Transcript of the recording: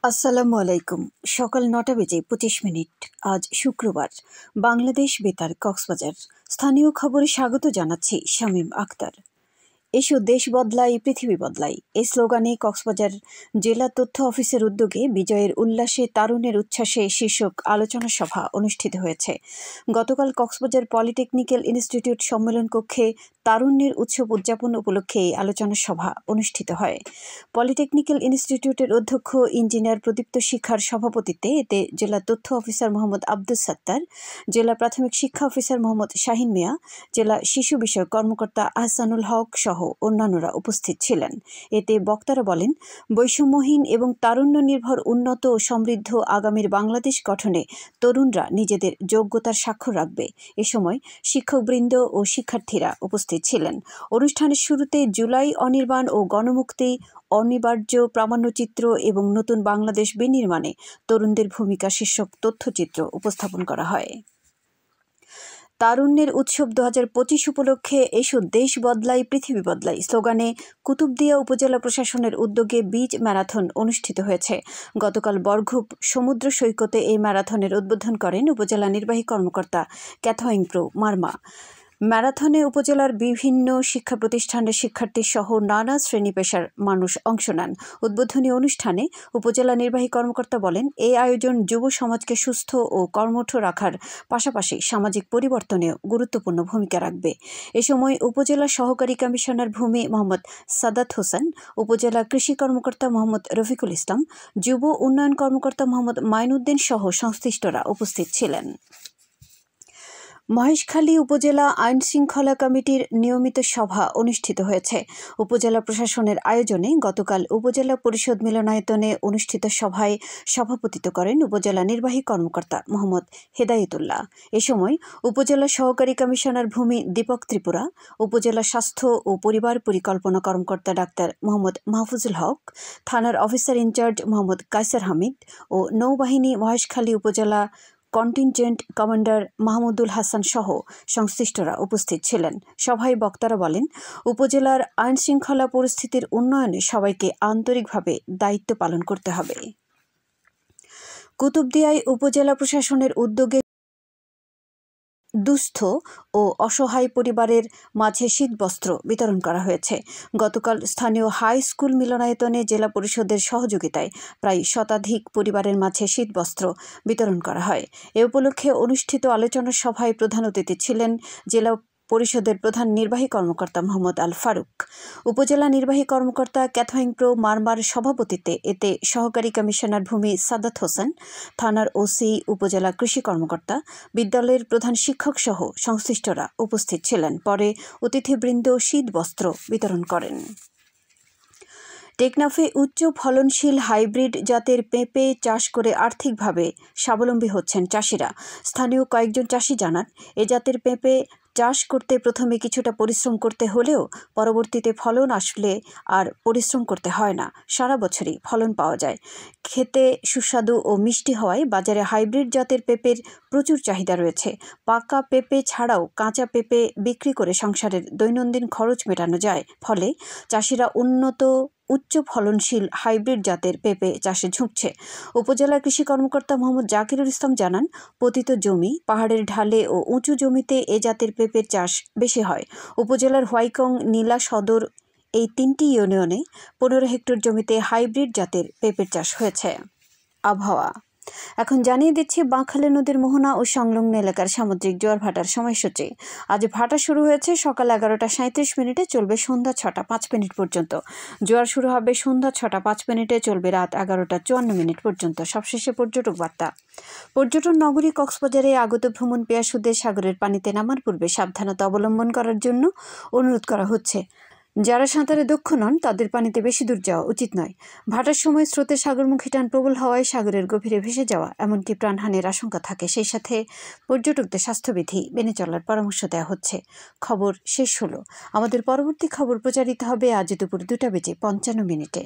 আসসালামু আলাইকুম। সকাল ৯টা বেজে ২৫ মিনিট। আজ শুক্রবার। বাংলাদেশ বেতার কক্সবাজার। স্থানীয় খবরে স্বাগত জানাচ্ছি শামীম আক্তার। এসো দেশ বদলাই পৃথিবী বদলাই এই স্লোগানে কক্সবাজার জেলা তথ্য অফিসের উদ্যোগে বিজয়ের উল্লাসে তারুণ্যের উচ্ছ্বাসে শীর্ষক আলোচনা সভা অনুষ্ঠিত হয়েছে। গতকাল কক্সবাজার পলিটেকনিক্যাল ইনস্টিটিউট সম্মেলন কক্ষে তারুণ্যের উৎসব উদযাপন উপলক্ষে এই আলোচনা সভা অনুষ্ঠিত হয়। পলিটেকনিক্যাল ইনস্টিটিউটের অধ্যক্ষ ইঞ্জিনিয়ার প্রদীপ্ত শিখার সভাপতিত্বে এতে জেলা তথ্য অফিসার মোহাম্মদ আব্দুস সাত্তার, জেলা প্রাথমিক শিক্ষা অফিসার মোহাম্মদ শাহিন মিয়া, জেলা শিশু বিষয়ক কর্মকর্তা আহসানুল হক সহ অন্যান্যরা উপস্থিত ছিলেন। এতে বক্তারা বলেন, বৈষম্যহীন এবং তারুণ্য নির্ভর উন্নত ও সমৃদ্ধ আগামীর বাংলাদেশ গঠনে তরুণরা নিজেদের যোগ্যতার স্বাক্ষর রাখবে। এ সময় শিক্ষকবৃন্দ ও শিক্ষার্থীরা উপস্থিত ছিলেন। অনুষ্ঠানের শুরুতে জুলাই অনির্বাণ ও গণমুক্তি, অনিবার্য প্রামাণ্যচিত্র এবং নতুন বাংলাদেশ বিনির্মাণে তরুণদের ভূমিকা শীর্ষক তথ্যচিত্র উপস্থাপন করা হয়। তারুণ্যের উৎসব ২০২৫ উপলক্ষে এসো দেশ বদলাই পৃথিবী বদলাই স্লোগানে কুতুবদিয়া উপজেলা প্রশাসনের উদ্যোগে বীজ ম্যারাথন অনুষ্ঠিত হয়েছে। গতকাল বরঘুপ সমুদ্র সৈকতে এই ম্যারাথনের উদ্বোধন করেন উপজেলা নির্বাহী কর্মকর্তা ক্যাথওয়িং-প্রো মারমা। ম্যারাথনে উপজেলার বিভিন্ন শিক্ষা প্রতিষ্ঠানের শিক্ষার্থী সহ নানা শ্রেণী পেশার মানুষ অংশ নেন। উদ্বোধনী অনুষ্ঠানে উপজেলা নির্বাহী কর্মকর্তা বলেন, এই আয়োজন যুব সমাজকে সুস্থ ও কর্মঠ রাখার পাশাপাশি সামাজিক পরিবর্তনেও গুরুত্বপূর্ণ ভূমিকা রাখবে। এ সময় উপজেলা সহকারী কমিশনার ভূমি মোহাম্মদ সাদাত হোসেন, উপজেলা কৃষি কর্মকর্তা মোহাম্মদ রফিকুল ইসলাম, যুব উন্নয়ন কর্মকর্তা মোহাম্মদ মাইনুদ্দিন সহ সংশ্লিষ্টরা উপস্থিত ছিলেন। মহেশখালী উপজেলা আইনশৃঙ্খলা কমিটির নিয়মিত সভা অনুষ্ঠিত হয়েছে। উপজেলা প্রশাসনের আয়োজনে গতকাল উপজেলা পরিষদ মিলনায়তনে অনুষ্ঠিত সভায় সভাপতিত্ব করেন উপজেলা নির্বাহী কর্মকর্তা মোহাম্মদ হেদায়েতুল্লাহ। এ সময় উপজেলা সহকারী কমিশনার ভূমি দীপক ত্রিপুরা, উপজেলা স্বাস্থ্য ও পরিবার পরিকল্পনা কর্মকর্তা ডাক্তার মোহাম্মদ মাহফুজুল হক, থানার অফিসার ইনচার্জ মোহাম্মদ কায়সার হামিদ ও নৌবাহিনী মহেশখালী উপজেলা কন্টিনজেন্ট কমান্ডার মাহমুদুল হাসান সহ সংশ্লিষ্টরা উপস্থিত ছিলেন। সভায় বক্তারা বলেন, উপজেলার আইনশৃঙ্খলা পরিস্থিতির উন্নয়নে সবাইকে আন্তরিকভাবে দায়িত্ব পালন করতে হবে। কুতুবদিয়ায় উপজেলা প্রশাসনের উদ্যোগে দুস্থ ও অসহায় পরিবারের মাঝে শীতবস্ত্র বিতরণ করা হয়েছে। গতকাল স্থানীয় হাই স্কুল মিলনায়তনে জেলা পরিষদের সহযোগিতায় প্রায় শতাধিক পরিবারের মাঝে শীতবস্ত্র বিতরণ করা হয়। এ উপলক্ষে অনুষ্ঠিত আলোচনা সভায় প্রধান অতিথি ছিলেন জেলা পরিষদের প্রধান নির্বাহী কর্মকর্তা মোহাম্মদ আল ফারুক। উপজেলা নির্বাহী কর্মকর্তা ক্যাথওয়িং-প্রো মারমার সভাপতিত্বে এতে সহকারী কমিশনার ভূমি সাদাত হোসেন, থানার ওসি, উপজেলা কৃষি কর্মকর্তা, বিদ্যালয়ের প্রধান শিক্ষক সহ সংশ্লিষ্টরা উপস্থিত ছিলেন। পরে অতিথিবৃন্দ শীত বস্ত্র বিতরণ করেন। টেকনাফে উচ্চ ফলনশীল হাইব্রিড জাতের পেঁপে চাষ করে আর্থিকভাবে স্বাবলম্বী হচ্ছেন চাষিরা। স্থানীয় কয়েকজন চাষি জানান, এ জাতের পেঁপে চাষ করতে প্রথমে কিছুটা পরিশ্রম করতে হলেও পরবর্তীতে ফলন আসলে আর পরিশ্রম করতে হয় না, সারা বছরই ফলন পাওয়া যায়। খেতে সুস্বাদু ও মিষ্টি হওয়ায় বাজারে হাইব্রিড জাতের পেঁপের প্রচুর চাহিদা রয়েছে। পাকা পেঁপে ছাড়াও কাঁচা পেঁপে বিক্রি করে সংসারের দৈনন্দিন খরচ মেটানো যায়। ফলে চাষিরা উচ্চ ফলনশীল হাইব্রিড জাতের পেঁপে চাষে ঝুঁকছে। উপজেলা কৃষি কর্মকর্তা মোহাম্মদ জাকিরুল ইসলাম জানান, পতিত জমি, পাহাড়ের ঢালে ও উঁচু জমিতে এ জাতের পেঁপের চাষ বেশি হয়। উপজেলার হোয়াইকং, নীলা সদর এই 3টি ইউনিয়নে 15 হেক্টর জমিতে হাইব্রিড জাতের পেঁপের চাষ হয়েছে। আবহাওয়া এখন জানিয়ে দিচ্ছি বাঁকখালী নদীর মোহনা ও সংলগ্ন এলাকার সামুদ্রিক জোয়ার ভাটার সময়সূচি। আজ ভাটা শুরু হয়েছে সকাল 11:37 চলবে সন্ধ্যা 6:05 পর্যন্ত। জোয়ার শুরু হবে সন্ধ্যা 6:05, চলবে রাত 11:54 পর্যন্ত। সবশেষে পর্যটক বার্তা। পর্যটন নগরী কক্সবাজারে আগত ভ্রমণ পিয়াসুদের সাগরের পানিতে নামার পূর্বে সাবধানতা অবলম্বন করার জন্য অনুরোধ করা হচ্ছে। যারা সাঁতারে দক্ষ নন তাদের পানিতে বেশি দূর যাওয়া উচিত নয়। ভাটার সময় স্রোতের সাগরমুখী টান প্রবল হওয়ায় সাগরের গভীরে ভেসে যাওয়া এমনকি প্রাণহানির আশঙ্কা থাকে। সেই সাথে পর্যটকদের স্বাস্থ্যবিধি মেনে চলার পরামর্শ দেওয়া হচ্ছে। খবর শেষ হলো। আমাদের পরবর্তী খবর প্রচারিত হবে আজ দুপুর 2টা বেজে 55 মিনিটে।